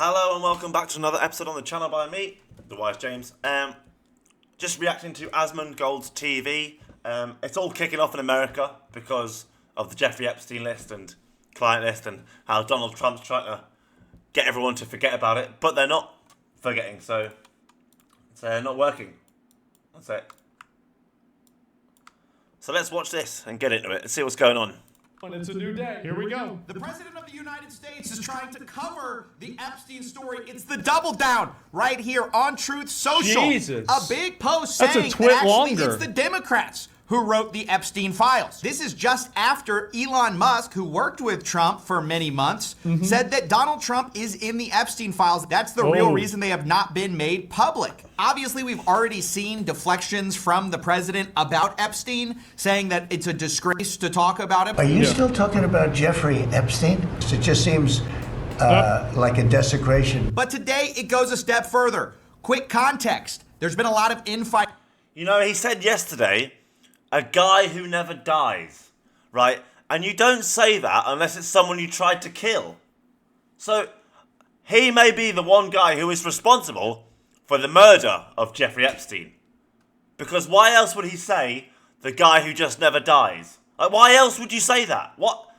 Hello and welcome back to another episode on the channel by me, TheWiseJames. Just reacting to asmongold's TV. It's all kicking off in America because of the Jeffrey Epstein list and client list and how Donald Trump's trying to get everyone to forget about it, but they're not forgetting, so it's not working. That's it. So let's watch this and get into it and see what's going on. It's a new day. Here we go. The President of the United States is trying to cover the Epstein story. It's the double down right here on Truth Social. Jesus. A big post That's saying a twit that actually longer. it's the Democrats who wrote the Epstein files. This is just after Elon Musk, who worked with Trump for many months, said that Donald Trump is in the Epstein files. That's the real reason they have not been made public. Obviously, we've already seen deflections from the president about Epstein, saying that it's a disgrace to talk about it. Are you still talking about Jeffrey Epstein? It just seems like a desecration. But today, it goes a step further. Quick context. There's been a lot of infight. You know, he said yesterday, a guy who never dies, right? And you don't say that unless it's someone you tried to kill. So, he may be the one guy who is responsible for the murder of Jeffrey Epstein. Because why else would he say, the guy who just never dies? Like, why else would you say that? What?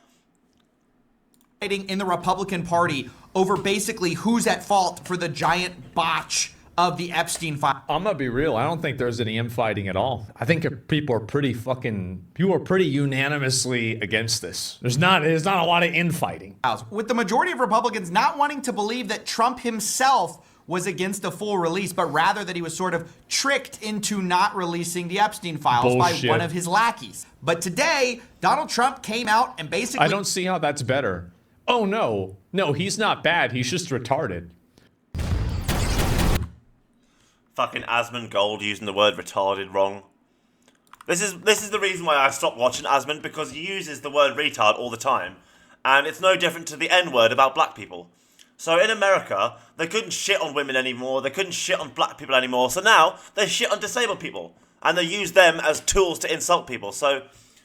In the Republican Party over basically who's at fault for the giant botch of the Epstein file. I'm gonna be real. I don't think there's any infighting at all. I think people are pretty unanimously against this. There's not a lot of infighting. With the majority of Republicans not wanting to believe that Trump himself was against a full release, but rather that he was sort of tricked into not releasing the Epstein files by one of his lackeys. But today, Donald Trump came out and basically... I don't see how that's better. Oh no, he's not bad. He's just retarded. Fucking asmongold using the word retarded wrong. This is the reason why I stopped watching Asmon, because he uses the word retard all the time. And it's no different to the N-word about black people. So in America, they couldn't shit on women anymore, they couldn't shit on black people anymore, so now they shit on disabled people. And they use them as tools to insult people. So,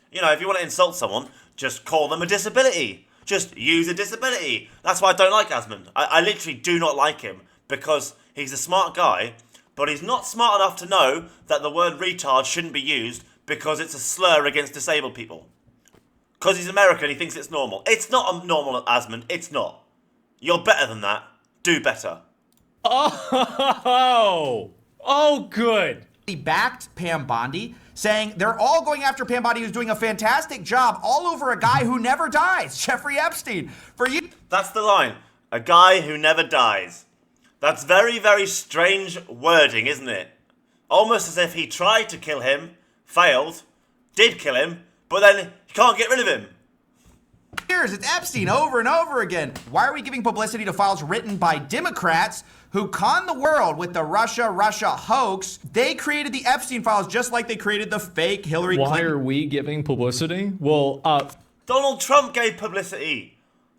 you know, if you want to insult someone, just call them a disability. Just use a disability. That's why I don't like Asmon. I literally do not like him, because he's a smart guy, but he's not smart enough to know that the word retard shouldn't be used because it's a slur against disabled people. Because he's American, he thinks it's normal. It's not normal, Asmon. It's not. You're better than that. Do better. Oh, good. He backed Pam Bondi, saying they're all going after Pam Bondi, who's doing a fantastic job all over a guy who never dies, Jeffrey Epstein. For you... That's the line. A guy who never dies. That's very, very strange wording, isn't it? Almost as if he tried to kill him, failed, did kill him, but then you can't get rid of him. Here's it's Epstein over and over again. Why are we giving publicity to files written by Democrats who conned the world with the Russia hoax? They created the Epstein files just like they created the fake Hillary Clinton. Why are we giving publicity? Well, Donald Trump gave publicity.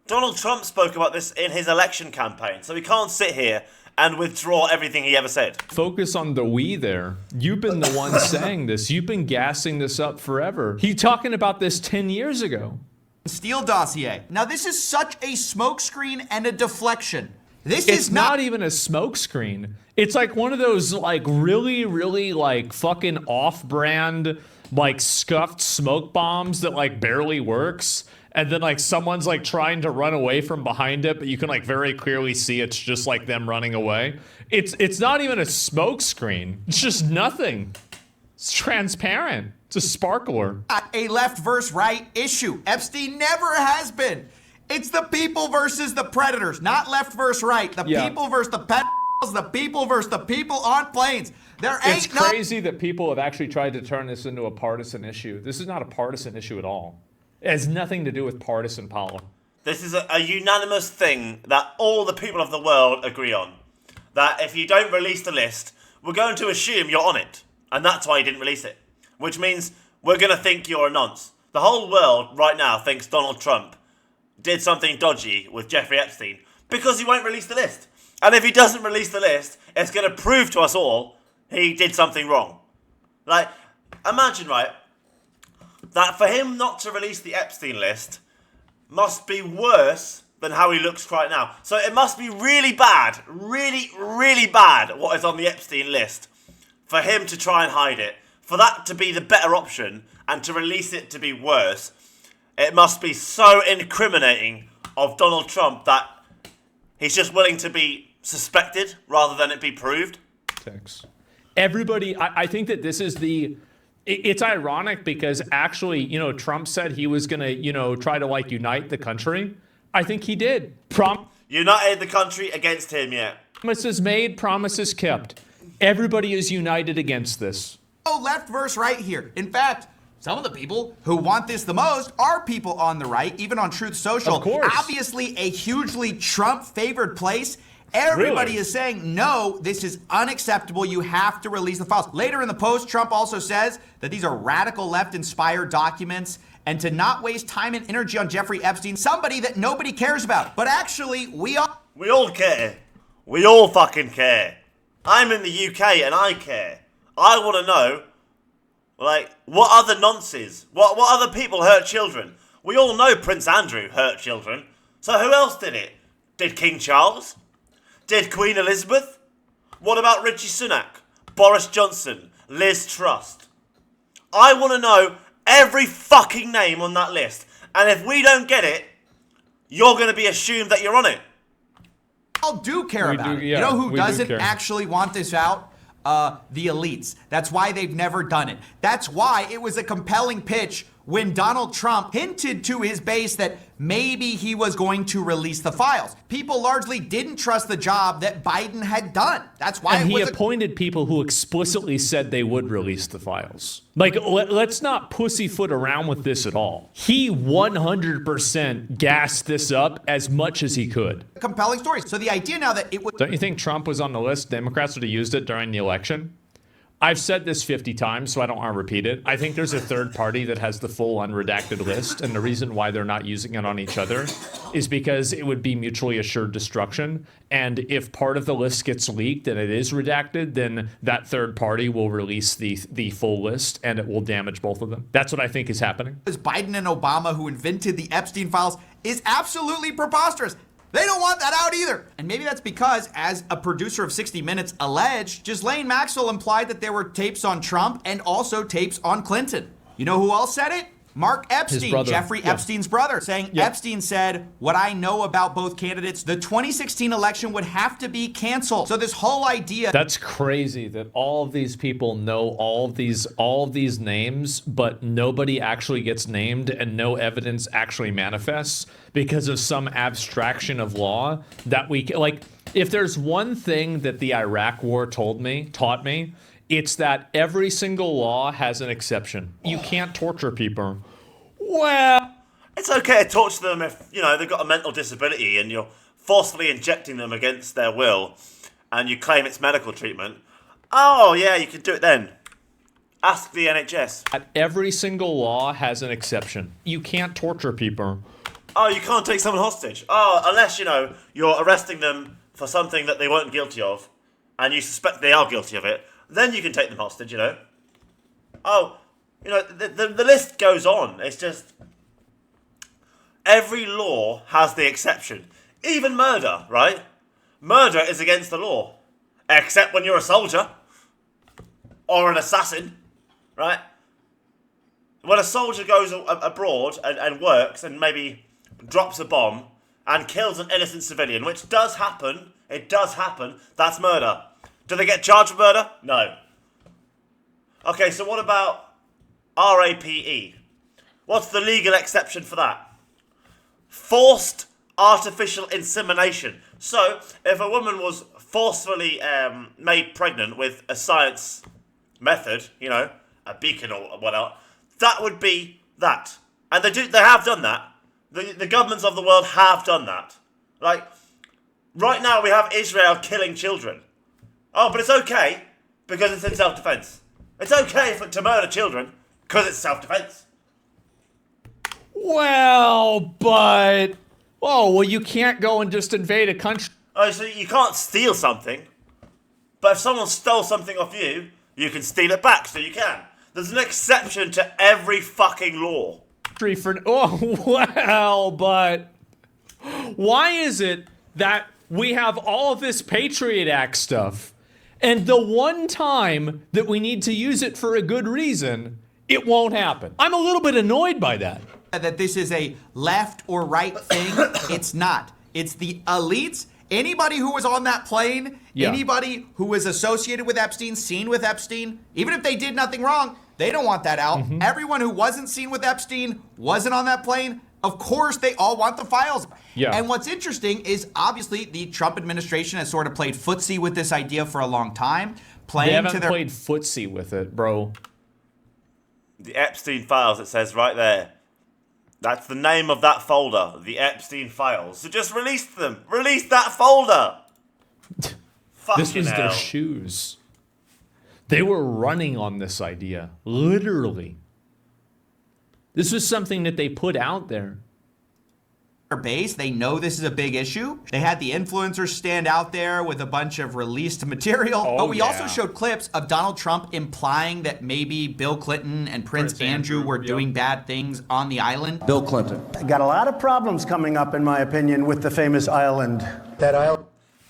Donald Trump spoke about this in his election campaign, so he can't sit here and withdraw everything he ever said. focus on the we there. You've been the one saying this. You've been gassing this up forever. He talking about this 10 years ago. Steele dossier. Now this is such a smokescreen and a deflection. This It's is not even a smokescreen. It's like one of those like really like fucking off-brand like scuffed smoke bombs that like barely works. And then like someone's like trying to run away from behind it, but you can like very clearly see it's just like them running away. It's not even a smoke screen. It's just nothing. It's transparent. It's a sparkler. a left versus right issue. Epstein never has been. It's the people versus the predators, not left versus right. The people versus the pedophiles, the people versus the people on planes. There ain't It's crazy that people have actually tried to turn this into a partisan issue. This is not a partisan issue at all. It has nothing to do with partisan politics. This is a unanimous thing that all the people of the world agree on. That if you don't release the list, we're going to assume you're on it. And that's why you didn't release it. Which means we're going to think you're a nonce. The whole world right now thinks Donald Trump did something dodgy with Jeffrey Epstein because he won't release the list. And if he doesn't release the list, it's going to prove to us all he did something wrong. Like, imagine, right, that for him not to release the Epstein list must be worse than how he looks right now. So it must be really bad, really, really bad what is on the Epstein list for him to try and hide it. For that to be the better option and to release it to be worse, it must be so incriminating of Donald Trump that he's just willing to be suspected rather than it be proved. Everybody, I think that this is it's ironic because actually, Trump said he was going to, try to like unite the country. I think he did. United the country against him, yeah. Promises made, promises kept. Everybody is united against this. Left versus right here. In fact, some of the people who want this the most are people on the right, even on Truth Social. Of course. Obviously a hugely Trump-favored place. Everybody is saying, no, this is unacceptable. You have to release the files. Later in the post, Trump also says that these are radical left-inspired documents and to not waste time and energy on Jeffrey Epstein, somebody that nobody cares about. But actually, we all care. We all fucking care. I'm in the UK and I care. I want to know, what other nonsense? What other people hurt children? We all know Prince Andrew hurt children. So who else did it? Did King Charles? Did Queen Elizabeth? What about Richie Sunak, Boris Johnson, Liz Truss? I want to know every fucking name on that list. And if we don't get it, you're going to be assumed that you're on it. all do care about it. Yeah, you know who doesn't actually want this out? The elites. That's why they've never done it. That's why it was a compelling pitch when Donald Trump hinted to his base that maybe he was going to release the files. People largely didn't trust the job that Biden had done. That's why he appointed people who explicitly said they would release the files. Like, let's not pussyfoot around with this at all. He 100% gassed this up as much as he could. Compelling stories. So the idea now that it would... Don't you think Trump was on the list? Democrats would have used it during the election. I've said this 50 times, so I don't want to repeat it. I think there's a third party that has the full unredacted list, and the reason why they're not using it on each other is because it would be mutually assured destruction. And if part of the list gets leaked and it is redacted, then that third party will release the full list, and it will damage both of them. That's what I think is happening. Biden and Obama, who invented the Epstein files, is absolutely preposterous. They don't want that out either. And maybe that's because, as a producer of 60 Minutes alleged, Ghislaine Maxwell implied that there were tapes on Trump and also tapes on Clinton. You know who else said it? Mark Epstein, Jeffrey Epstein's brother, saying Epstein said, "What I know about both candidates, the 2016 election would have to be canceled." So this whole idea... That's crazy that all of these people know all of these names, but nobody actually gets named and no evidence actually manifests because of some abstraction of law that we... Like, if there's one thing that the Iraq War taught me, it's that every single law has an exception. You can't torture people. Well, it's okay to torture them if, they've got a mental disability and you're forcefully injecting them against their will and you claim it's medical treatment. Oh, yeah, you can do it then. Ask the NHS. Every single law has an exception. You can't torture people. Oh, you can't take someone hostage. Oh, unless, you're arresting them for something that they weren't guilty of and you suspect they are guilty of it. Then you can take them hostage, Oh, the list goes on. It's just... Every law has the exception. Even murder, right? Murder is against the law. Except when you're a soldier. Or an assassin, right? When a soldier goes abroad and works and maybe drops a bomb and kills an innocent civilian, which does happen, that's murder. Do they get charged for murder? No. Okay, so what about RAPE? What's the legal exception for that? Forced artificial insemination. So, if a woman was forcefully made pregnant with a science method, a beacon or whatnot, that would be that. And they have done that. The governments of the world have done that. Like, right now we have Israel killing children. Oh, but it's okay because it's in self-defense. It's okay to murder children because it's self-defense. Well, you can't go and just invade a country. Oh, so you can't steal something. But if someone stole something off you, you can steal it back, so you can. There's an exception to every fucking law. Why is it that we have all of this Patriot Act stuff, and the one time that we need to use it for a good reason, it won't happen? I'm a little bit annoyed by that. That this is a left or right thing. It's not. It's the elites. Anybody who was on that plane, anybody who was associated with Epstein, seen with Epstein, even if they did nothing wrong, they don't want that out. Everyone who wasn't seen with Epstein, wasn't on that plane, of course they all want the files. And what's interesting is obviously the Trump administration has sort of played footsie with this idea for a long time. They haven't played footsie with it, bro. The Epstein files, it says right there. That's the name of that folder, the Epstein files. So just release them. Release that folder. This was their shoes. They were running on this idea, literally. This was something that they put out there. Base, they know this is a big issue. They had the influencers stand out there with a bunch of released material. But we also showed clips of Donald Trump implying that maybe Bill Clinton and Prince Andrew were doing bad things on the island. Bill Clinton. Got a lot of problems coming up, in my opinion, with the famous island. That island.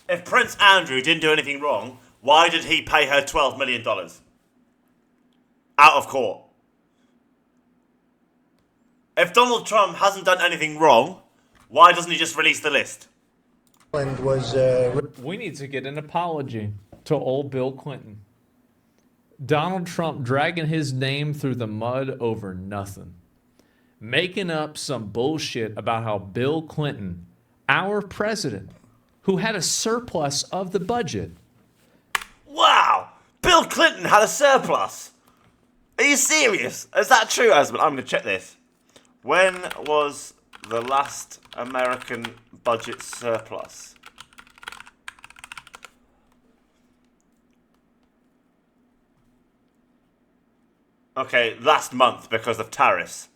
If Prince Andrew didn't do anything wrong, why did he pay her $12 million? Out of court. If Donald Trump hasn't done anything wrong, why doesn't he just release the list? We need to get an apology to old Bill Clinton. Donald Trump dragging his name through the mud over nothing. Making up some bullshit about how Bill Clinton, our president, who had a surplus of the budget. Wow! Bill Clinton had a surplus! Are you serious? Is that true, Asmon? I'm going to check this. When was the last American budget surplus? Okay, last month because of tariffs.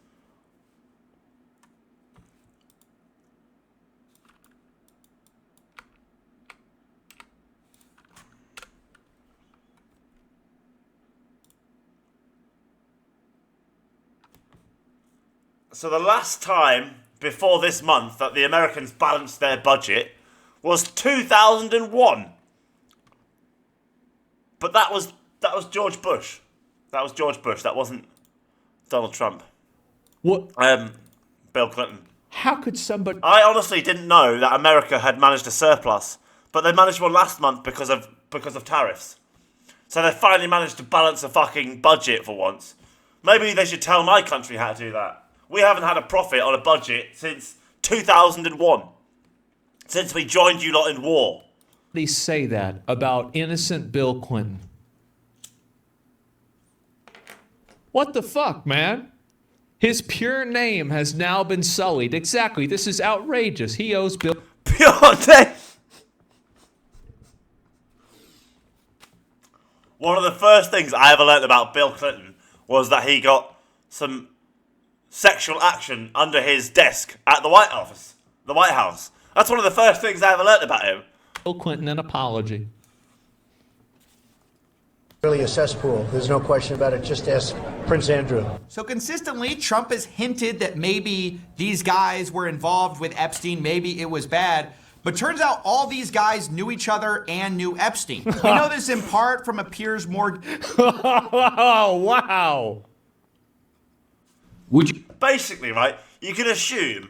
So the last time before this month that the Americans balanced their budget was 2001. But that was George Bush. That was George Bush. That wasn't Donald Trump. What? Bill Clinton. How could somebody? I honestly didn't know that America had managed a surplus, but they managed one last month because of tariffs. So they finally managed to balance a fucking budget for once. Maybe they should tell my country how to do that. We haven't had a profit on a budget since 2001. Since we joined you lot in war. They say that about innocent Bill Clinton. What the fuck, man? His pure name has now been sullied. Exactly. This is outrageous. He owes Bill... Pure name? One of the first things I ever learned about Bill Clinton was that he got some sexual action under his desk at the White House. That's one of the first things I ever learned about him. Bill Clinton an apology. Really a cesspool. There's no question about it. Just ask Prince Andrew. So consistently, Trump has hinted that maybe these guys were involved with Epstein. Maybe it was bad. But turns out all these guys knew each other and knew Epstein. We know this in part from a Piers Morgan. Oh, wow. Basically, right, you can assume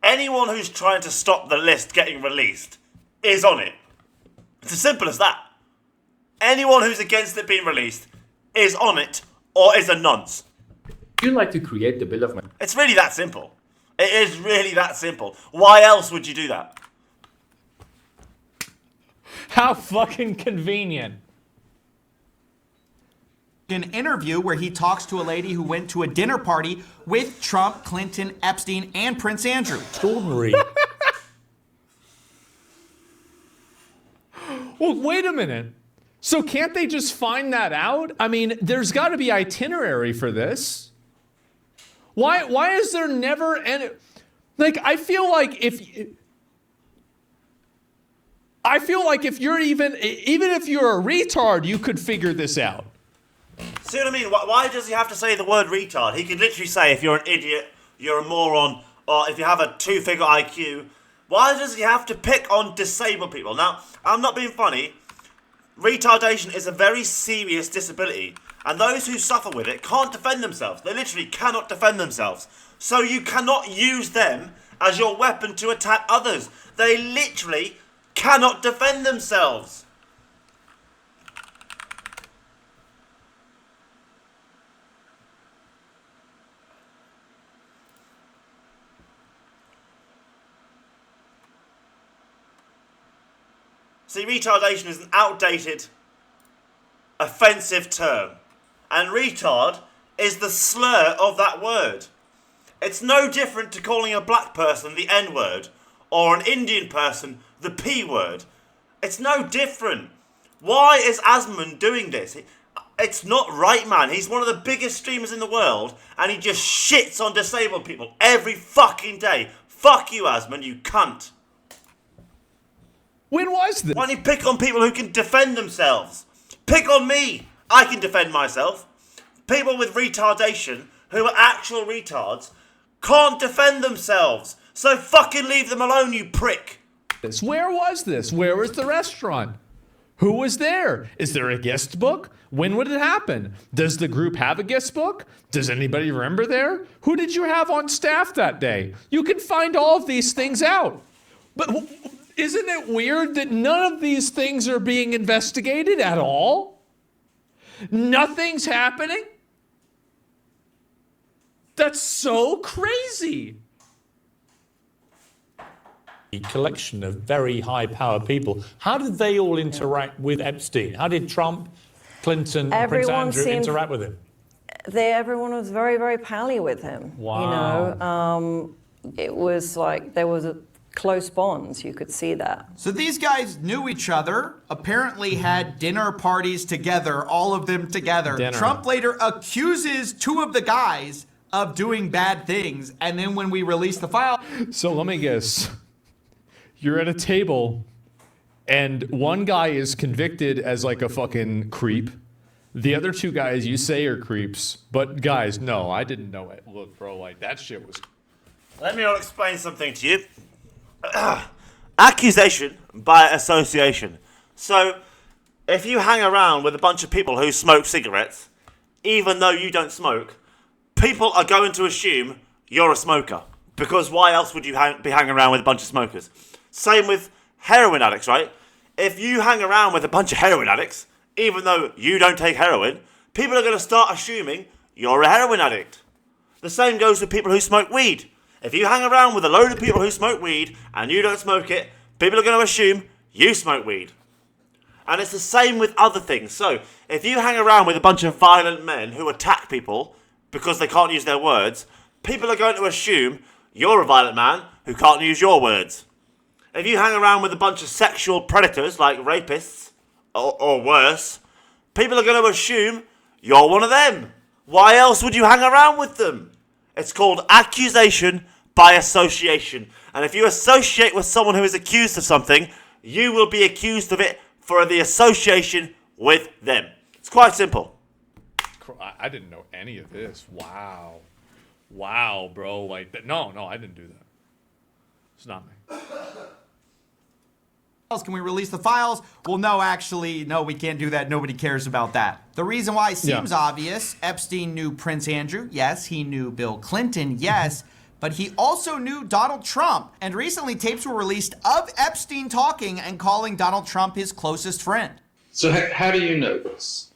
anyone who's trying to stop the list getting released is on it. It's as simple as that. Anyone who's against it being released is on it or is a nonce. You like to create the bill of materials. It's really that simple. It is really that simple. Why else would you do that? How fucking convenient. An interview where he talks to a lady who went to a dinner party with Trump, Clinton, Epstein, and Prince Andrew. Extraordinary. Well, wait a minute. So can't they just find that out? I mean, there's got to be itinerary for this. Why is there never any... Like, I feel like if you're even if you're a retard, you could figure this out. See what I mean? Why does he have to say the word retard? He could literally say if you're an idiot, you're a moron, or if you have a 2-figure IQ. Why does he have to pick on disabled people? Now, I'm not being funny. Retardation is a very serious disability, and those who suffer with it can't defend themselves. They literally cannot defend themselves. So you cannot use them as your weapon to attack others. They literally cannot defend themselves. See, retardation is an outdated, offensive term. And retard is the slur of that word. It's no different to calling a black person the N-word or an Indian person the P-word. It's no different. Why is Asmon doing this? It's not right, man. He's one of the biggest streamers in the world and he just shits on disabled people every fucking day. Fuck you, Asmon, you cunt. When was this? Why don't you pick on people who can defend themselves? Pick on me. I can defend myself. People with retardation, who are actual retards, can't defend themselves. So fucking leave them alone, you prick. Where was this? Where was the restaurant? Who was there? Is there a guest book? When would it happen? Does the group have a guest book? Does anybody remember there? Who did you have on staff that day? You can find all of these things out. But isn't it weird that none of these things are being investigated at all? Nothing's happening? That's so crazy. A collection of very high-powered people. How did they all interact with Epstein? How did Trump, Clinton, and Prince Andrew interact with him? Everyone was very, very pally with him. Wow. You know, it was like there was a close bonds. You could see that. So these guys knew each other, apparently had dinner parties together, all of them together. Dinner. Trump later accuses two of the guys of doing bad things. And then when we release the file... So let me guess. You're at a table and one guy is convicted as like a fucking creep. The other two guys you say are creeps, but guys, no, I didn't know it. Look, bro, like that shit was... Let me explain something to you. Accusation by association. So, if you hang around with a bunch of people who smoke cigarettes, even though you don't smoke, people are going to assume you're a smoker. Because why else would you be hanging around with a bunch of smokers? Same with heroin addicts, right? If you hang around with a bunch of heroin addicts, even though you don't take heroin, people are going to start assuming you're a heroin addict. The same goes with people who smoke weed. If you hang around with a load of people who smoke weed and you don't smoke it, people are going to assume you smoke weed. And it's the same with other things. So, if you hang around with a bunch of violent men who attack people because they can't use their words, people are going to assume you're a violent man who can't use your words. If you hang around with a bunch of sexual predators like rapists, or worse, people are going to assume you're one of them. Why else would you hang around with them? It's called accusation by association. And if you associate with someone who is accused of something, you will be accused of it for the association with them. It's quite simple. I didn't know any of this. Wow. Wow, bro. Like that. No, I didn't do that. It's not me. Can we release the files? Well, no, actually, no, we can't do that. Nobody cares about that. The reason why seems obvious. Epstein knew Prince Andrew. Yes. He knew Bill Clinton. Yes. But he also knew Donald Trump. And recently, tapes were released of Epstein talking and calling Donald Trump his closest friend. So how do you know this?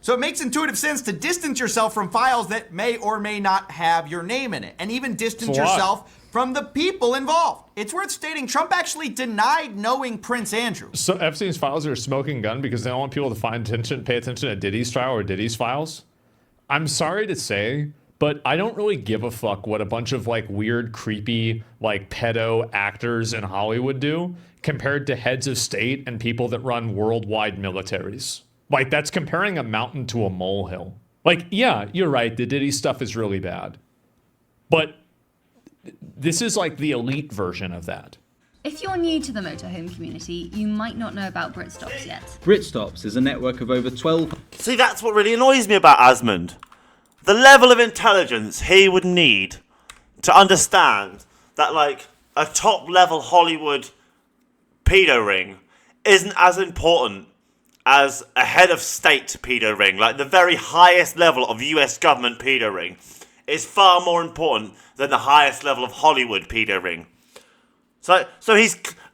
So it makes intuitive sense to distance yourself from files that may or may not have your name in it. And even distance yourself from the people involved. It's worth stating Trump actually denied knowing Prince Andrew. So Epstein's files are a smoking gun because they don't want people to pay attention to Diddy's trial or Diddy's files. I'm sorry to say, but I don't really give a fuck what a bunch of like weird, creepy, like pedo actors in Hollywood do compared to heads of state and people that run worldwide militaries. Like that's comparing a mountain to a molehill. Like, yeah, you're right. The Diddy stuff is really bad. But this is like the elite version of that. If you're new to the motorhome community, you might not know about Britstops yet. Britstops is a network of over 12... See, that's what really annoys me about Asmond. The level of intelligence he would need to understand that, like, a top-level Hollywood pedo ring isn't as important as a head of state pedo ring. Like, the very highest level of US government pedo ring is far more important than the highest level of Hollywood pedo ring. So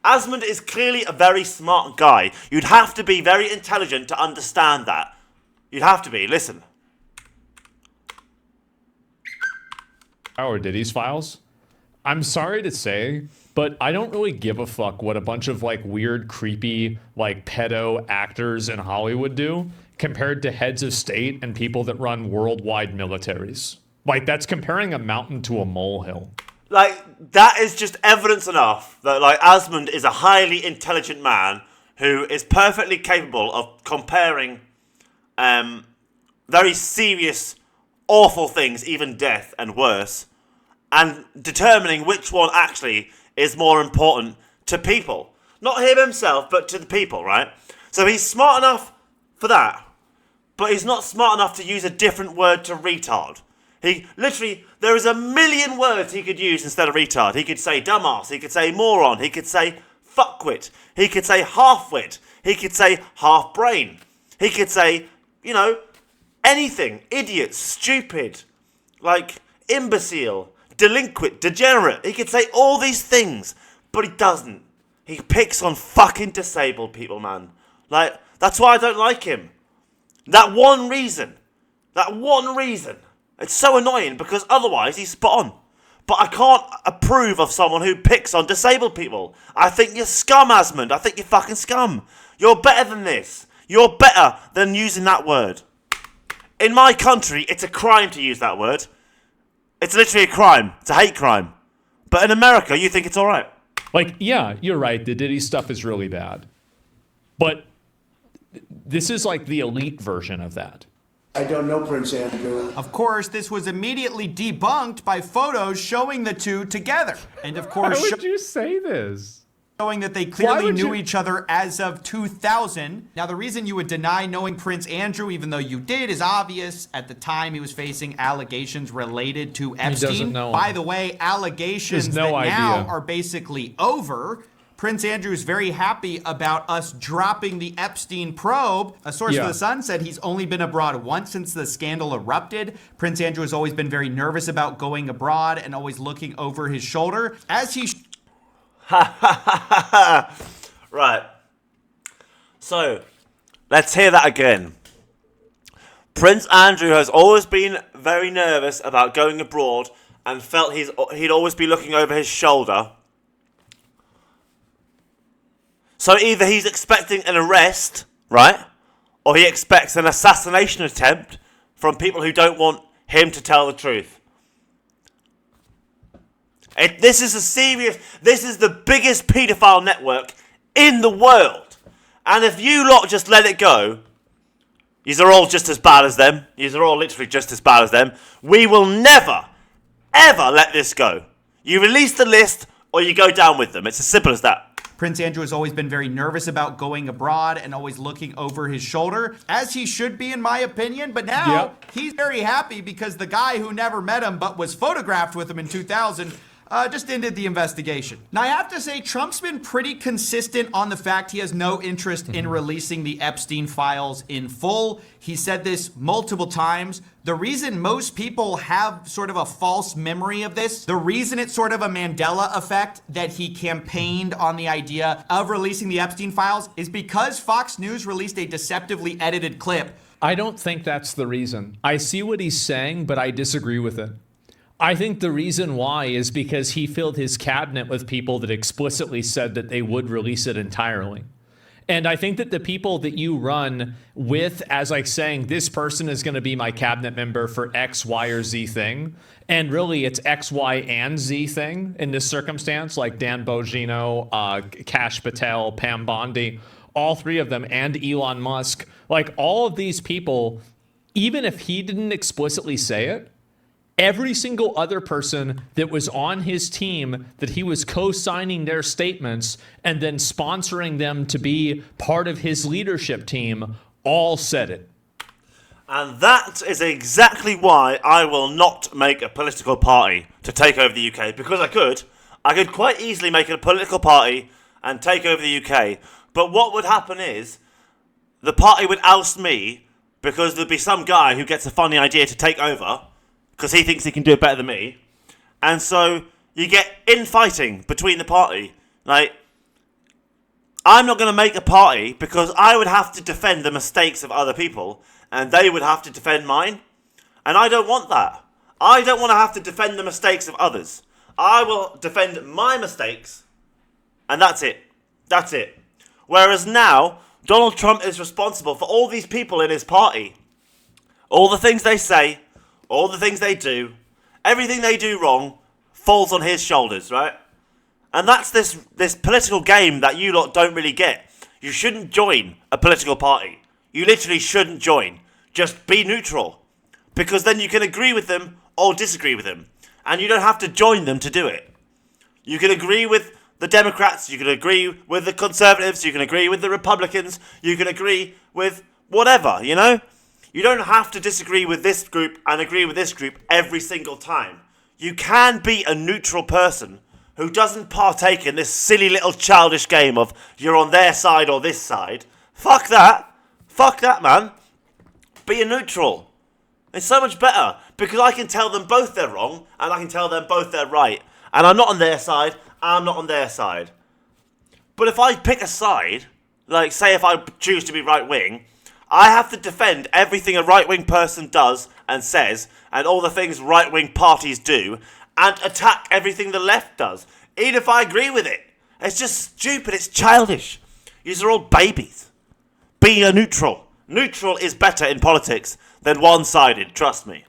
Asmund is clearly a very smart guy. You'd have to be very intelligent to understand that. You'd have to be. Listen. Howard Diddy's files? I'm sorry to say, but I don't really give a fuck what a bunch of like weird, creepy, like pedo actors in Hollywood do compared to heads of state and people that run worldwide militaries. Like, that's comparing a mountain to a molehill. Like, that is just evidence enough that, like, Asmund is a highly intelligent man who is perfectly capable of comparing very serious, awful things, even death and worse, and determining which one actually is more important to people. Not him himself, but to the people, right? So he's smart enough for that, but he's not smart enough to use a different word to retard. He literally, there is a million words he could use instead of retard. He could say dumbass, he could say moron, he could say fuckwit, he could say half-wit, he could say half-brain, he could say, you know, anything, idiot, stupid, like imbecile, delinquent, degenerate. He could say all these things, but he doesn't. He picks on fucking disabled people, man. Like, that's why I don't like him. That one reason. It's so annoying because otherwise he's spot on. But I can't approve of someone who picks on disabled people. I think you're scum, Asmund. I think you're fucking scum. You're better than this. You're better than using that word. In my country, it's a crime to use that word. It's literally a crime. It's a hate crime. But in America, you think it's all right. Like, yeah, you're right. The Diddy stuff is really bad. But this is like the elite version of that. I don't know Prince Andrew. Of course, this was immediately debunked by photos showing the two together. And of course, why would you say this? Showing that they clearly knew each other as of 2000. Now, the reason you would deny knowing Prince Andrew, even though you did, is obvious. At the time, he was facing allegations related to Epstein. He doesn't know. By the way, allegations that now are basically over. Prince Andrew is very happy about us dropping the Epstein probe. A source for The Sun said he's only been abroad once since the scandal erupted. Prince Andrew has always been very nervous about going abroad and always looking over his shoulder. As he... Right. So, let's hear that again. Prince Andrew has always been very nervous about going abroad and felt he'd always be looking over his shoulder. So either he's expecting an arrest, right? Or he expects an assassination attempt from people who don't want him to tell the truth. This is the biggest paedophile network in the world. And if you lot just let it go, yous are all just as bad as them. Yous are all literally just as bad as them. We will never, ever let this go. You release the list or you go down with them. It's as simple as that. Prince Andrew has always been very nervous about going abroad and always looking over his shoulder, as he should be in my opinion. But now he's very happy because the guy who never met him but was photographed with him in 2000 just ended the investigation. Now, I have to say, Trump's been pretty consistent on the fact he has no interest in releasing the Epstein files in full. He said this multiple times. The reason most people have sort of a false memory of this, the reason it's sort of a Mandela effect that he campaigned on the idea of releasing the Epstein files is because Fox News released a deceptively edited clip. I don't think that's the reason. I see what he's saying, but I disagree with it. I think the reason why is because he filled his cabinet with people that explicitly said that they would release it entirely. And I think that the people that you run with as like saying this person is going to be my cabinet member for X, Y, or Z thing, and really it's X, Y, and Z thing in this circumstance, like Dan Bongino, Kash Patel, Pam Bondi, all three of them, and Elon Musk, like all of these people, even if he didn't explicitly say it, every single other person that was on his team that he was co-signing their statements and then sponsoring them to be part of his leadership team all said it. And that is exactly why I will not make a political party to take over the UK. Because I could quite easily make a political party and take over the UK. But what would happen is, the party would oust me because there'd be some guy who gets a funny idea to take over because he thinks he can do it better than me. And so you get infighting between the party. Like, I'm not going to make a party because I would have to defend the mistakes of other people and they would have to defend mine. And I don't want that. I don't want to have to defend the mistakes of others. I will defend my mistakes and that's it. That's it. Whereas now, Donald Trump is responsible for all these people in his party. All the things they say, all the things they do, everything they do wrong falls on his shoulders, right? And that's this political game that you lot don't really get. You shouldn't join a political party. You literally shouldn't join. Just be neutral. Because then you can agree with them or disagree with them. And you don't have to join them to do it. You can agree with the Democrats, you can agree with the Conservatives, you can agree with the Republicans, you can agree with whatever, you know? You don't have to disagree with this group and agree with this group every single time. You can be a neutral person who doesn't partake in this silly little childish game of you're on their side or this side. Fuck that. Fuck that, man. Be a neutral. It's so much better because I can tell them both they're wrong and I can tell them both they're right. And I'm not on their side, I'm not on their side. But if I pick a side, like say if I choose to be right wing, I have to defend everything a right wing person does and says and all the things right wing parties do and attack everything the left does, even if I agree with it. It's just stupid, it's childish. These are all babies. Be a neutral. Neutral is better in politics than one-sided, trust me.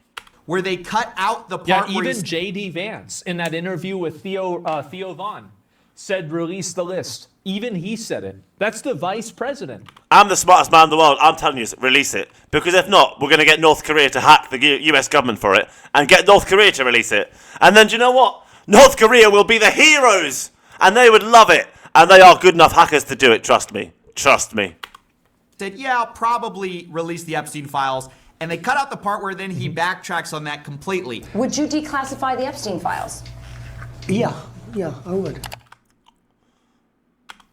Where they cut out the part Yeah, where even J.D. Vance in that interview with Theo Von said release the list. Even he said it. That's the vice president. I'm the smartest man in the world. I'm telling you, release it. Because if not, we're going to get North Korea to hack the US government for it and get North Korea to release it. And then do you know what? North Korea will be the heroes and they would love it. And they are good enough hackers to do it, trust me. Trust me. said, yeah, I'll probably release the Epstein files. And they cut out the part where then he backtracks on that completely. Would you declassify the Epstein files? Yeah, I would.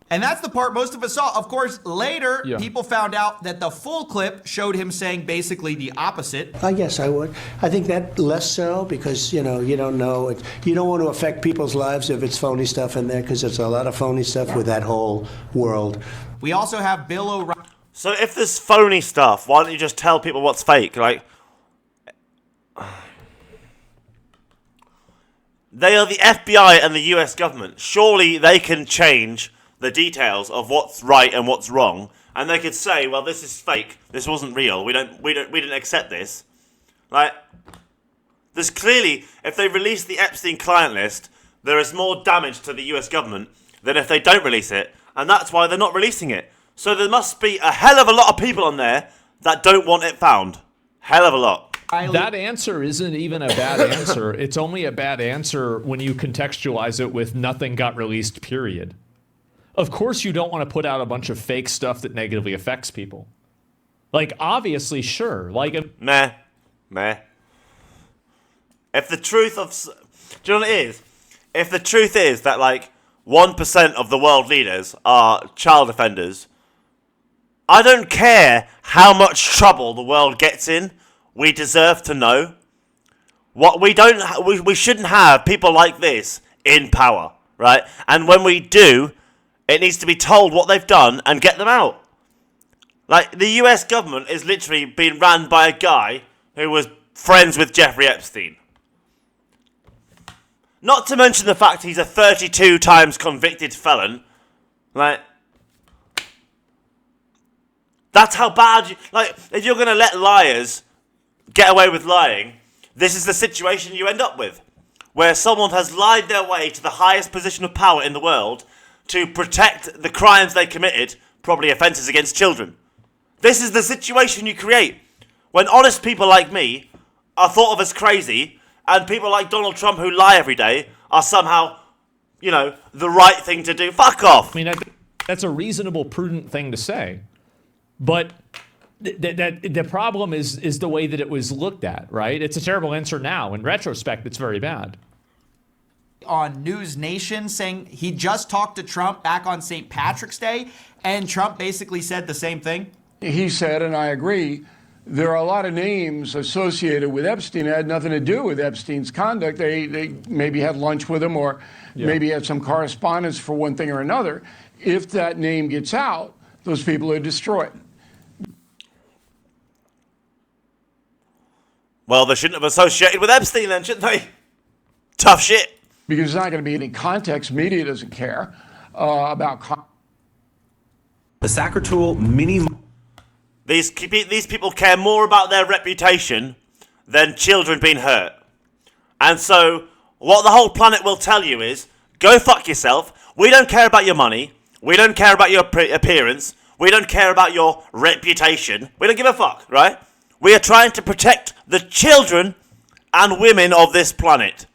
And that's the part most of us saw. Of course, later, people found out that the full clip showed him saying basically the opposite. Yes, I would. I think that less so because, you don't know. You don't want to affect people's lives if it's phony stuff in there because there's a lot of phony stuff with that whole world. We also have Bill O'Reilly. So if there's phony stuff, why don't you just tell people what's fake? Like, they are the FBI and the US government. Surely they can change the details of what's right and what's wrong, and they could say, well, this is fake, this wasn't real, we didn't accept this. Like, there's clearly, if they release the Epstein client list, there is more damage to the US government than if they don't release it, and that's why they're not releasing it. So there must be a hell of a lot of people on there that don't want it found. Hell of a lot. That answer isn't even a bad answer. It's only a bad answer when you contextualize it with nothing got released, period. Of course you don't want to put out a bunch of fake stuff that negatively affects people. Like, obviously, sure. Like, Meh. If the truth of... Do you know what it is? If the truth is that, like, 1% of the world leaders are child offenders, I don't care how much trouble the world gets in. We deserve to know. What we shouldn't have people like this in power, right? And when we do, it needs to be told what they've done and get them out. Like, the US government is literally being ran by a guy who was friends with Jeffrey Epstein. Not to mention the fact he's a 32 times convicted felon. Like, that's how bad you... Like, if you're going to let liars get away with lying, this is the situation you end up with. Where someone has lied their way to the highest position of power in the world to protect the crimes they committed, probably offences against children. This is the situation you create. When honest people like me are thought of as crazy, and people like Donald Trump who lie every day are somehow, the right thing to do. Fuck off. I mean, that's a reasonable, prudent thing to say. But the problem is the way that it was looked at, right? It's a terrible answer now. In retrospect, it's very bad. On News Nation saying he just talked to Trump back on St. Patrick's Day, and Trump basically said the same thing. He said, and I agree, there are a lot of names associated with Epstein that had nothing to do with Epstein's conduct. They maybe had lunch with him or maybe had some correspondence for one thing or another. If that name gets out, those people are destroyed. Well, they shouldn't have associated with Epstein then, shouldn't they? Tough shit. Because there's not going to be any context. Media doesn't care about the Sacritool mini. These people care more about their reputation than children being hurt. And so, what the whole planet will tell you is, go fuck yourself. We don't care about your money. We don't care about your appearance. We don't care about your reputation. We don't give a fuck, right? We are trying to protect the children and women of this planet.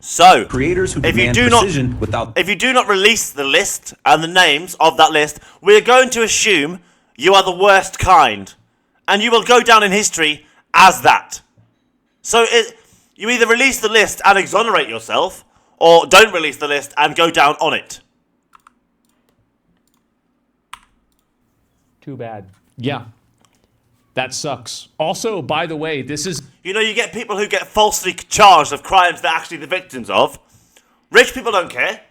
So, Creators who if you do not release the list and the names of that list, we are going to assume you are the worst kind, and you will go down in history as that. So you either release the list and exonerate yourself, or don't release the list and go down on it. Too bad. Yeah. That sucks. Also, by the way, this is... You know, you get people who get falsely charged of crimes they're actually the victims of. Rich people don't care.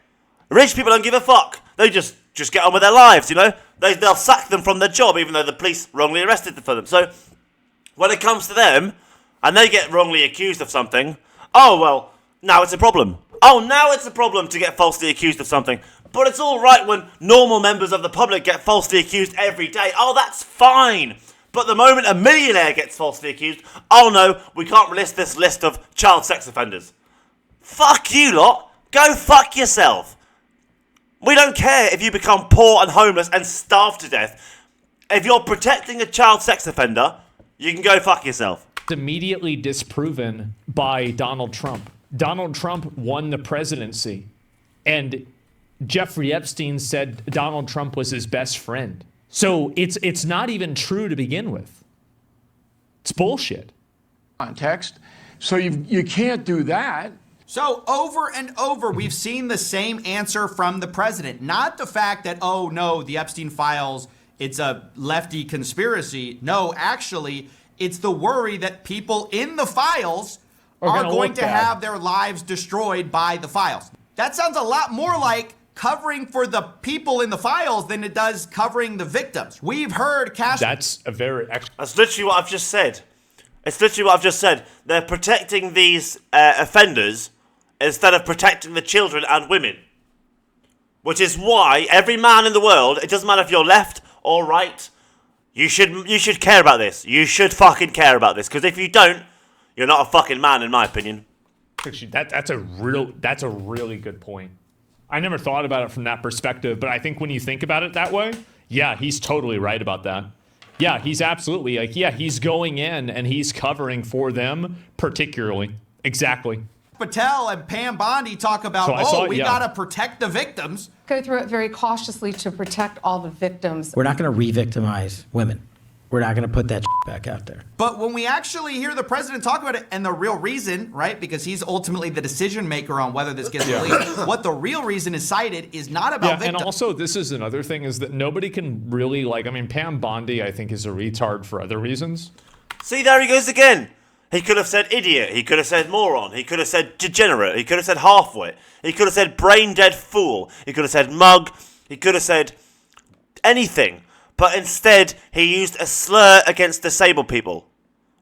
Rich people don't give a fuck. They just get on with their lives, you know? They'll sack them from their job even though the police wrongly arrested them for them. So, when it comes to them, and they get wrongly accused of something, oh, well, now it's a problem. Oh, now it's a problem to get falsely accused of something. But it's all right when normal members of the public get falsely accused every day. Oh, that's fine. But the moment a millionaire gets falsely accused, oh no, we can't release this list of child sex offenders. Fuck you lot. Go fuck yourself. We don't care if you become poor and homeless and starve to death. If you're protecting a child sex offender, you can go fuck yourself. It's immediately disproven by Donald Trump. Donald Trump won the presidency, and Jeffrey Epstein said Donald Trump was his best friend. So it's not even true to begin with. It's bullshit. Context. So you can't do that. So over and over, we've seen the same answer from the president. Not the fact that, oh no, the Epstein files, it's a lefty conspiracy. No, actually, it's the worry that people in the files are going to have their lives destroyed by the files. That sounds a lot more like covering for the people in the files than it does covering the victims. We've heard Cash. That's literally what I've just said. It's literally what I've just said. They're protecting these offenders instead of protecting the children and women. Which is why every man in the world, it doesn't matter if you're left or right, you should care about this. You should fucking care about this. Because if you don't, you're not a fucking man, in my opinion. That's a really good point. I never thought about it from that perspective, but I think when you think about it that way, yeah, he's totally right about that. Yeah, he's absolutely like, yeah, he's going in and he's covering for them particularly. Exactly. Patel and Pam Bondi talk about, we got to protect the victims. Go through it very cautiously to protect all the victims. We're not going to re-victimize women. We're not going to put that back out there. But when we actually hear the president talk about it, and the real reason, right, because he's ultimately the decision maker on whether this gets released, what the real reason is cited is not about victims. And also, this is another thing, is that nobody can really, Pam Bondi, I think, is a retard for other reasons. See, there he goes again. He could have said idiot. He could have said moron. He could have said degenerate. He could have said halfwit. He could have said brain-dead fool. He could have said mug. He could have said anything. But instead, he used a slur against disabled people.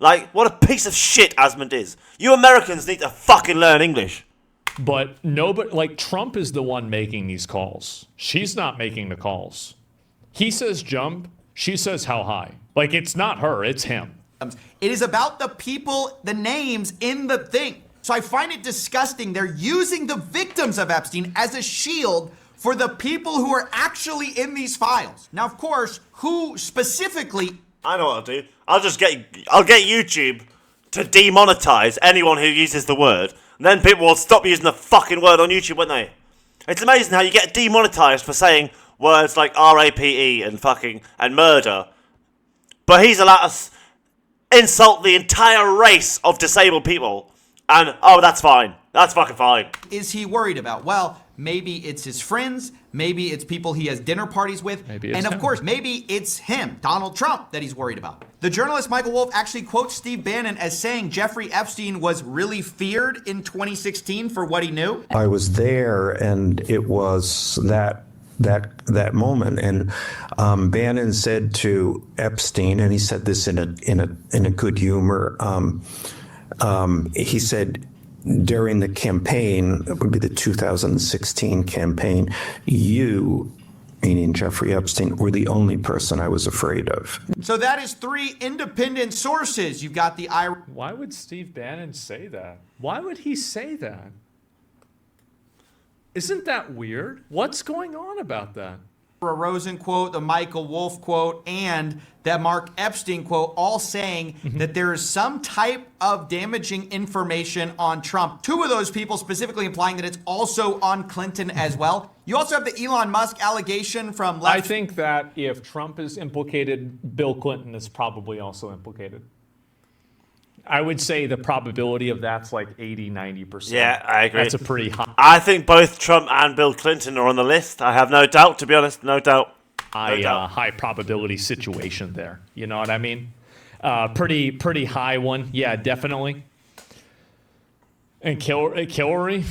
Like, what a piece of shit Asmund is. You Americans need to fucking learn English. But nobody, Trump is the one making these calls. She's not making the calls. He says jump. She says how high. It's not her, it's him. It is about the people, the names in the thing. So I find it disgusting. They're using the victims of Epstein as a shield for the people who are actually in these files. Now, of course, who specifically... I know what I'll do. I'll get YouTube to demonetize anyone who uses the word. And then people will stop using the fucking word on YouTube, won't they? It's amazing how you get demonetized for saying words like R-A-P-E and fucking and murder but he's allowed us insult the entire race of disabled people. And, oh, that's fine. That's fucking fine. Is he worried about? Well, maybe it's his friends. Maybe it's people he has dinner parties with. Maybe it's and of him. course, maybe it's him, Donald Trump, that he's worried about. The journalist Michael Wolff actually quotes Steve Bannon as saying Jeffrey Epstein was really feared in 2016 for what he knew. I was there, and it was that moment, and Bannon said to Epstein, and he said this in a good humor. He said during the campaign, it would be the 2016 campaign, you, meaning Jeffrey Epstein, were the only person I was afraid of. So that is 3 independent sources. You've got the Why would Steve Bannon say that? Why would he say that? Isn't that weird? What's going on about that? Rosen quote, the Michael Wolff quote, and that Mark Epstein quote, all saying that there is some type of damaging information on Trump. 2 of those people specifically implying that it's also on Clinton as well. You also have the Elon Musk allegation from left. I think that if Trump is implicated, Bill Clinton is probably also implicated. I would say the probability of that's like 80, 90%. Yeah, I agree. That's a pretty high. I think both Trump and Bill Clinton are on the list. I have no doubt, to be honest. No doubt. High probability situation there. You know what I mean? Pretty high one. Yeah, definitely. And Hillary?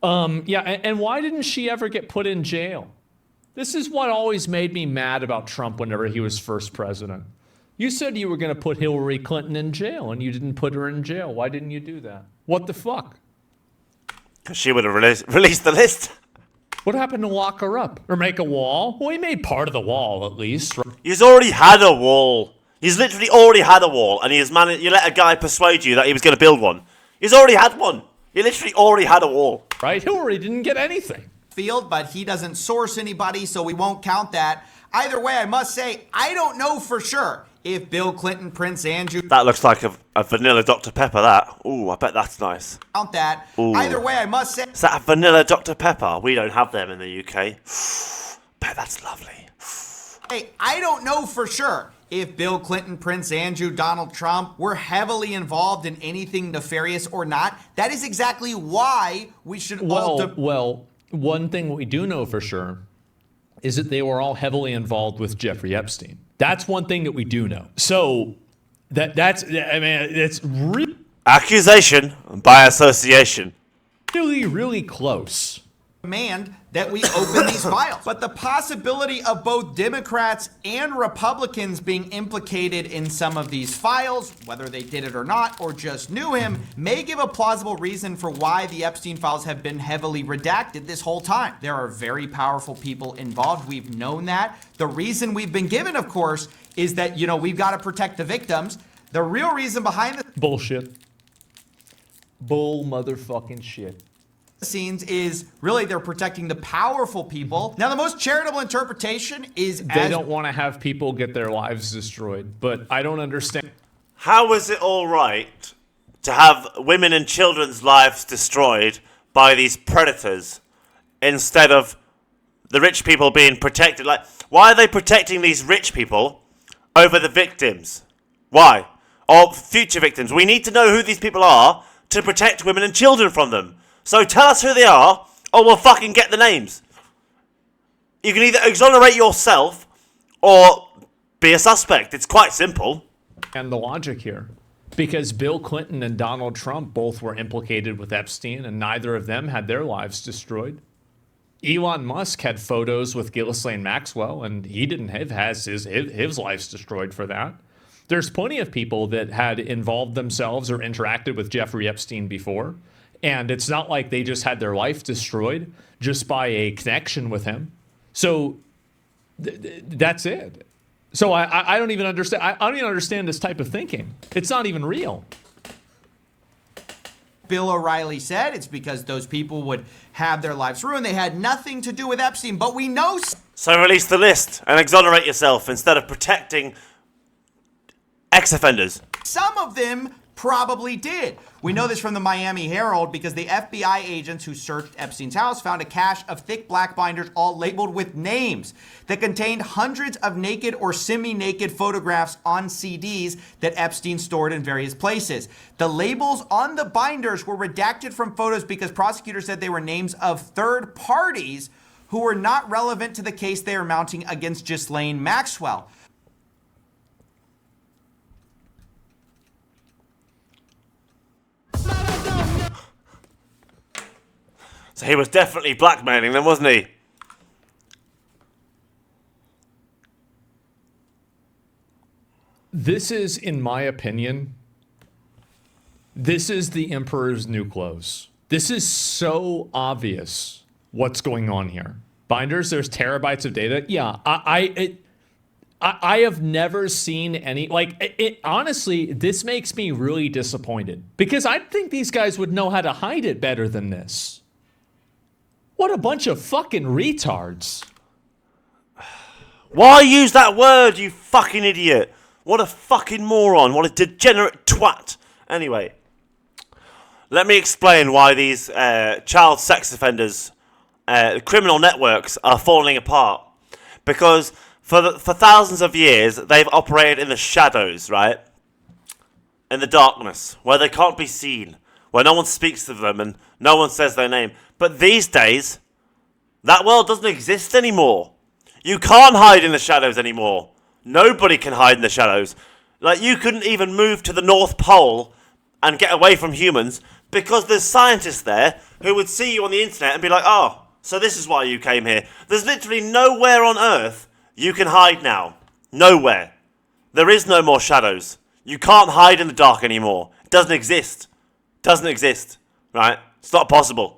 Right. Yeah, and why didn't she ever get put in jail? This is what always made me mad about Trump whenever he was first president. You said you were going to put Hillary Clinton in jail, and you didn't put her in jail. Why didn't you do that? What the fuck? Because she would have released the list. What happened to lock her up? Or make a wall? Well, he made part of the wall, at least. He's already had a wall. He's literally already had a wall, and you let a guy persuade you that he was going to build one. He's already had one. He literally already had a wall. Right? Hillary didn't get anything. Field, but he doesn't source anybody, so we won't count that. Either way, I must say, I don't know for sure if Bill Clinton, Prince Andrew... That looks like a vanilla Dr. Pepper, that. Ooh, I bet that's nice. Count that. Ooh. Either way, I must say... Is that a vanilla Dr. Pepper? We don't have them in the UK. Bet that's lovely. Hey, I don't know for sure if Bill Clinton, Prince Andrew, Donald Trump were heavily involved in anything nefarious or not. That is exactly why we should Well, one thing we do know for sure is that they were all heavily involved with Jeffrey Epstein. That's one thing that we do know. So it's really... Accusation by association. Really close. Demand that we open these files. But the possibility of both Democrats and Republicans being implicated in some of these files, whether they did it or not, or just knew him, may give a plausible reason for why the Epstein files have been heavily redacted this whole time. There are very powerful people involved. We've known that. The reason we've been given, of course, is that, we've got to protect the victims. The real reason behind this bullshit. Bull motherfucking shit. Scenes is really they're protecting the powerful people. Now, the most charitable interpretation is they don't want to have people get their lives destroyed, but I don't understand. How is it all right to have women and children's lives destroyed by these predators instead of the rich people being protected? Like, why are they protecting these rich people over the victims? Why? Or future victims? We need to know who these people are to protect women and children from them. So tell us who they are, or we'll fucking get the names. You can either exonerate yourself, or be a suspect. It's quite simple. And the logic here. Because Bill Clinton and Donald Trump both were implicated with Epstein, and neither of them had their lives destroyed. Elon Musk had photos with Ghislaine Maxwell, and he didn't have his lives destroyed for that. There's plenty of people that had involved themselves or interacted with Jeffrey Epstein before. And it's not like they just had their life destroyed just by a connection with him. So that's it. So I don't even understand. I don't even understand this type of thinking. It's not even real. Bill O'Reilly said it's because those people would have their lives ruined. They had nothing to do with Epstein, but we know... So release the list and exonerate yourself instead of protecting ex-offenders. Some of them probably did. We know this from the Miami Herald because the FBI agents who searched Epstein's house found a cache of thick black binders all labeled with names that contained hundreds of naked or semi-naked photographs on CDs that Epstein stored in various places. The labels on the binders were redacted from photos because prosecutors said they were names of third parties who were not relevant to the case they are mounting against Ghislaine Maxwell. So he was definitely blackmailing them, wasn't he? This is, in my opinion, this is the emperor's new clothes. This is so obvious what's going on here. Binders, there's terabytes of data. Yeah, I have never seen any, honestly, this makes me really disappointed because I think these guys would know how to hide it better than this. What a bunch of fucking retards. Why use that word, you fucking idiot? What a fucking moron. What a degenerate twat. Anyway, let me explain why these child sex offenders, criminal networks are falling apart. Because for thousands of years, they've operated in the shadows, right? In the darkness, where they can't be seen, where no one speaks to them and no one says their name. But these days, that world doesn't exist anymore. You can't hide in the shadows anymore. Nobody can hide in the shadows. Like, you couldn't even move to the North Pole and get away from humans because there's scientists there who would see you on the internet and be like, oh, so this is why you came here. There's literally nowhere on Earth you can hide now. Nowhere. There is no more shadows. You can't hide in the dark anymore. It doesn't exist. Doesn't exist. Right? It's not possible.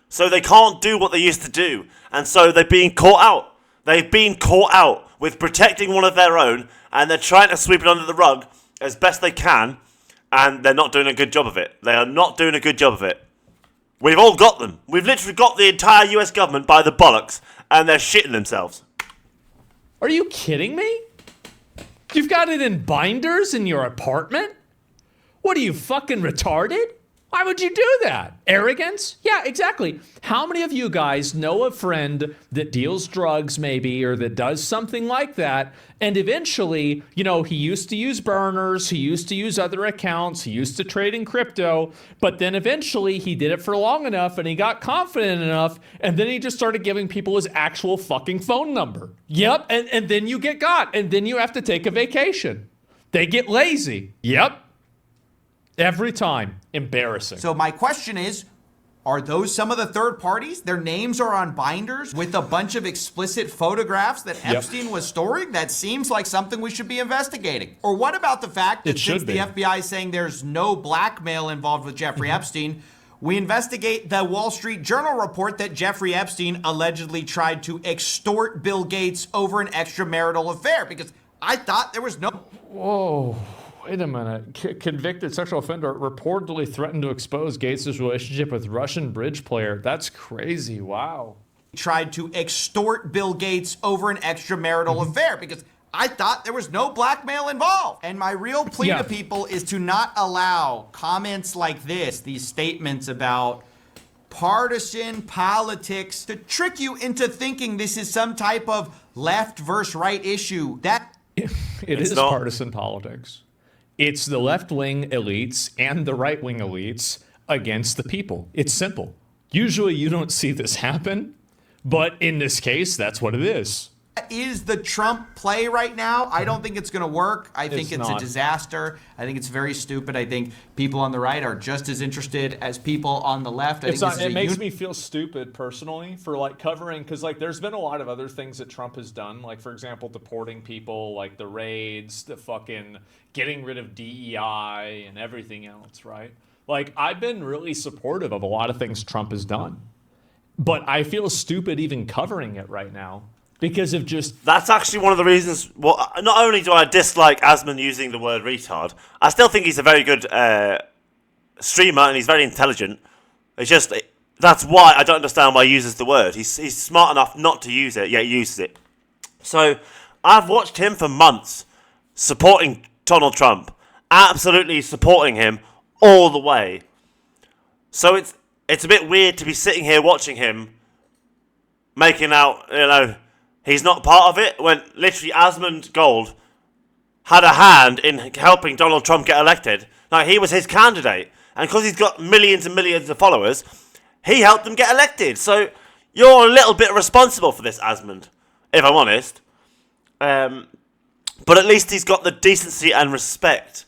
So they can't do what they used to do. And so they're being caught out. They've been caught out with protecting one of their own, and they're trying to sweep it under the rug as best they can, and they're not doing a good job of it. They are not doing a good job of it. We've all got them. We've literally got the entire US government by the bollocks, and they're shitting themselves. Are you kidding me? You've got it in binders in your apartment? What are you, fucking retarded? Why would you do that? Arrogance? Yeah, exactly. How many of you guys know a friend that deals drugs maybe or that does something like that, and eventually, you know, he used to use burners, he used to use other accounts, he used to trade in crypto, but then eventually he did it for long enough and he got confident enough, and then he just started giving people his actual fucking phone number. Yep, and then you get got, and then you have to take a vacation. They get lazy. Yep. Every time. Embarrassing. So my question is, are those some of the third parties? Their names are on binders with a bunch of explicit photographs that Epstein was storing? That seems like something we should be investigating. Or what about the fact that since the FBI is saying there's no blackmail involved with Jeffrey Epstein, we investigate the Wall Street Journal report that Jeffrey Epstein allegedly tried to extort Bill Gates over an extramarital affair? Because I thought there was no... Whoa. Wait a minute. Convicted sexual offender reportedly threatened to expose Gates' relationship with Russian bridge player. That's crazy. Wow. Tried to extort Bill Gates over an extramarital affair because I thought there was no blackmail involved. And my real plea to people is to not allow comments like this, these statements about partisan politics, to trick you into thinking this is some type of left versus right issue. It is partisan politics. It's the left-wing elites and the right-wing elites against the people. It's simple. Usually you don't see this happen, but in this case, that's what it is. Is the Trump play right now? I don't think it's going to work. I think it's a disaster. I think it's very stupid. I think people on the right are just as interested as people on the left. It makes me feel stupid personally for like covering, because like there's been a lot of other things that Trump has done, like for example deporting people, like the raids, the fucking getting rid of DEI and everything else, right? Like I've been really supportive of a lot of things Trump has done, but I feel stupid even covering it right now. Because of just... That's actually one of the reasons... Well, not only do I dislike Asmon using the word retard, I still think he's a very good streamer and he's very intelligent. It's just... That's why I don't understand why he uses the word. He's smart enough not to use it, yet he uses it. So, I've watched him for months supporting Donald Trump. absolutely supporting him all the way. So it's a bit weird to be sitting here watching him making out, he's not part of it, when literally asmongold had a hand in helping Donald Trump get elected. Like, he was his candidate. And because he's got millions and millions of followers, he helped them get elected. So you're a little bit responsible for this, Asmund, if I'm honest. But at least he's got the decency and respect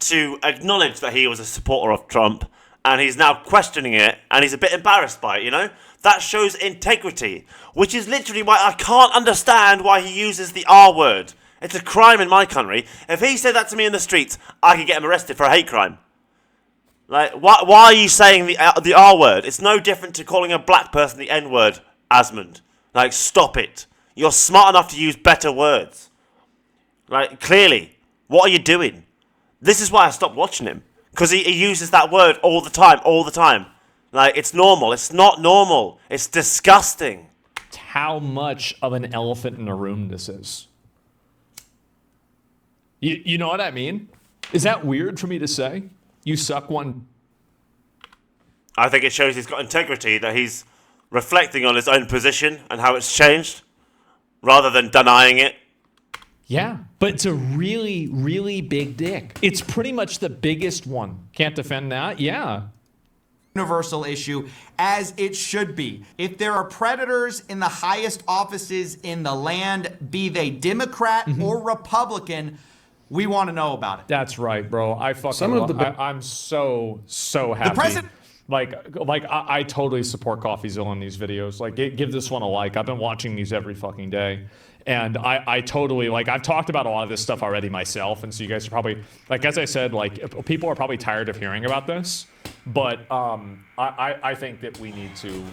to acknowledge that he was a supporter of Trump, and he's now questioning it, and he's a bit embarrassed by it, That shows integrity, which is literally why I can't understand why he uses the R word. It's a crime in my country. If he said that to me in the streets, I could get him arrested for a hate crime. Like, why are you saying the R word? It's no different to calling a black person the N word, Asmund. Like, stop it. You're smart enough to use better words. Like, clearly, what are you doing? This is why I stopped watching him. Because he uses that word all the time. Like, it's normal. It's not normal. It's disgusting. How much of an elephant in a room this is. You know what I mean? Is that weird for me to say? You suck one. I think it shows he's got integrity, that he's reflecting on his own position and how it's changed, rather than denying it. Yeah, but it's a really, really big dick. It's pretty much the biggest one. Can't defend that? Yeah. Universal issue, as it should be. If there are predators in the highest offices in the land, be they Democrat or Republican, we want to know about it. That's right, bro. I'm so happy. The president. I totally support CoffeeZilla in these videos. Like, give this one a like. I've been watching these every fucking day. And I totally, I've talked about a lot of this stuff already myself. And so you guys are probably, as I said, people are probably tired of hearing about this. But I think that we need to,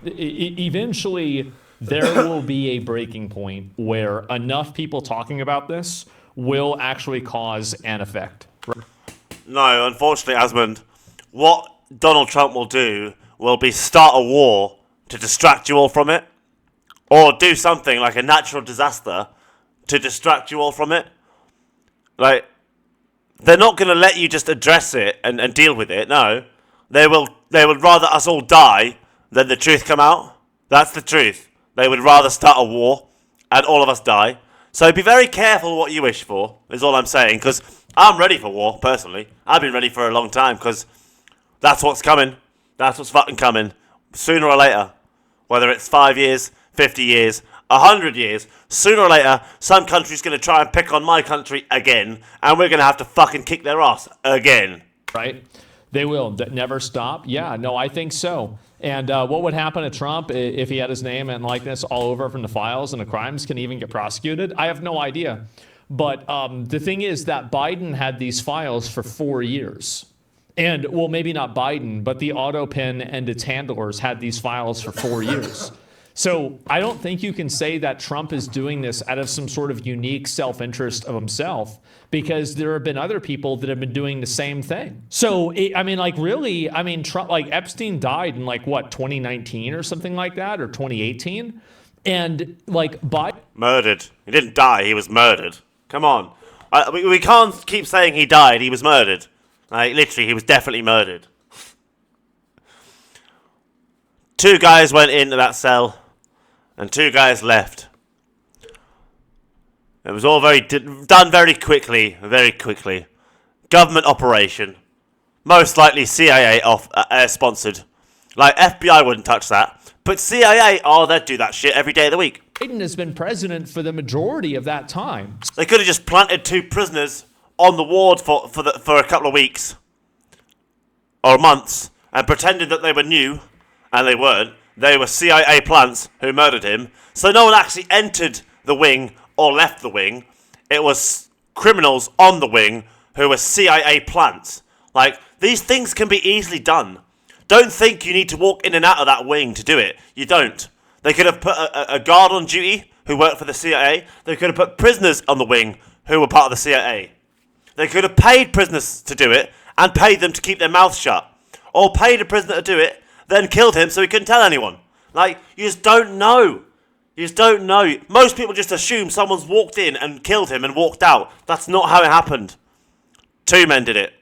eventually, there will be a breaking point where enough people talking about this will actually cause an effect. No, unfortunately, Asmund, what Donald Trump will do will be start a war to distract you all from it, or do something like a natural disaster to distract you all from it. Like, they're not going to let you just address it and deal with it. No, they would rather us all die than the truth come out. That's the truth. They would rather start a war and all of us die. So be very careful what you wish for, is all I'm saying, because I'm ready for war, personally. I've been ready for a long time, because that's what's coming. That's what's fucking coming. Sooner or later. Whether it's 5 years, 50 years, 100 years, sooner or later, some country's going to try and pick on my country again, and we're going to have to fucking kick their ass again. Right? They will. Never stop? Yeah, no, I think so. And what would happen to Trump if he had his name and likeness all over from the files and the crimes can even get prosecuted? I have no idea. But the thing is that Biden had these files for 4 years. And, well, maybe not Biden, but the AutoPen and its handlers had these files for 4 years. So I don't think you can say that Trump is doing this out of some sort of unique self-interest of himself, because there have been other people that have been doing the same thing. So, Trump, Epstein died in 2019 or something like that, or 2018. And Biden... Murdered. He didn't die, he was murdered. Come on. We can't keep saying he died, he was murdered. Literally, he was definitely murdered. 2 guys went into that cell, and 2 guys left. It was all done very quickly, Government operation. Most likely CIA sponsored. FBI wouldn't touch that. But CIA, they'd do that shit every day of the week. Biden has been president for the majority of that time. They could have just planted 2 prisoners on the ward for a couple of weeks or months and pretended that they were new, and they weren't. They were CIA plants who murdered him. So no one actually entered the wing or left the wing. It was criminals on the wing who were CIA plants. These things can be easily done. Don't think you need to walk in and out of that wing to do it. You don't. They could have put a guard on duty who worked for the CIA. They could have put prisoners on the wing who were part of the CIA. They could have paid prisoners to do it and paid them to keep their mouths shut. Or paid a prisoner to do it, then killed him so he couldn't tell anyone. You just don't know. You just don't know. Most people just assume someone's walked in and killed him and walked out. That's not how it happened. 2 men did it.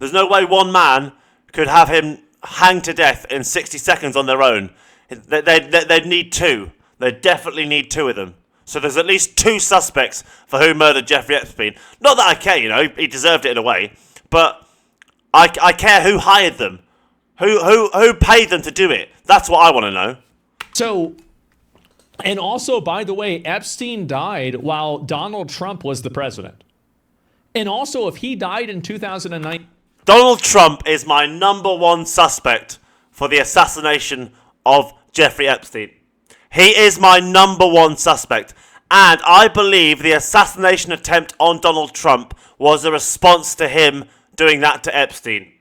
There's no way one man could have him hanged to death in 60 seconds on their own. They'd need 2. They definitely need 2 of them. So there's at least 2 suspects for who murdered Jeffrey Epstein. Not that I care, you know, he deserved it in a way, but I care who hired them. Who paid them to do it? That's what I want to know. So, and also, by the way, Epstein died while Donald Trump was the president. And also, if he died in 2009... Donald Trump is my #1 suspect for the assassination of Jeffrey Epstein. He is my #1 suspect. And I believe the assassination attempt on Donald Trump was a response to him doing that to Epstein.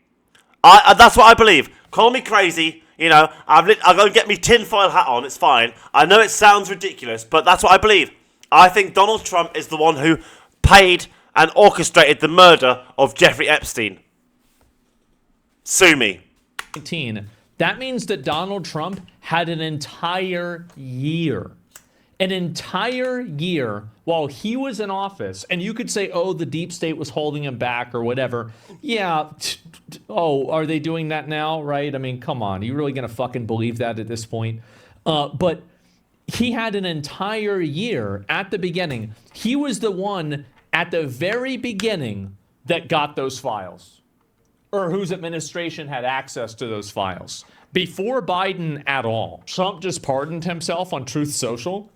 That's what I believe. Call me crazy. You know, I'm going to get me tinfoil hat on. It's fine. I know it sounds ridiculous, but that's what I believe. I think Donald Trump is the one who paid and orchestrated the murder of Jeffrey Epstein. Sue me. That means that Donald Trump had an entire year. An entire year while he was in office. And you could say, oh, the deep state was holding him back or whatever. Yeah. Oh, are they doing that now? Right? I mean, come on. Are you really going to fucking believe that at this point? But he had an entire year at the beginning. He was the one at the very beginning that got those files, or whose administration had access to those files. Before Biden at all. Trump just pardoned himself on Truth Social.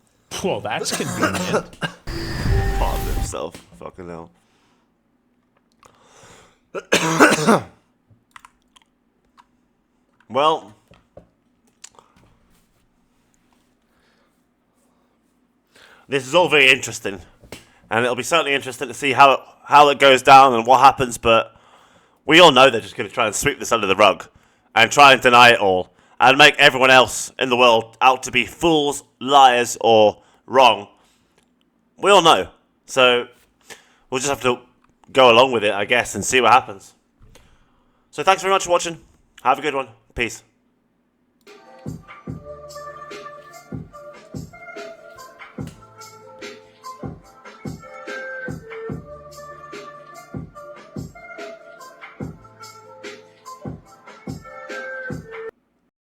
Well, that's convenient. Pardon himself. Fucking hell. Well, this is all very interesting, and it'll be certainly interesting to see how it goes down and what happens. But we all know they're just going to try and sweep this under the rug and try and deny it all and make everyone else in the world out to be fools, liars, or wrong. We all know. So we'll just have to go along with it, I guess, and see what happens. So thanks very much for watching. Have a good one. Peace.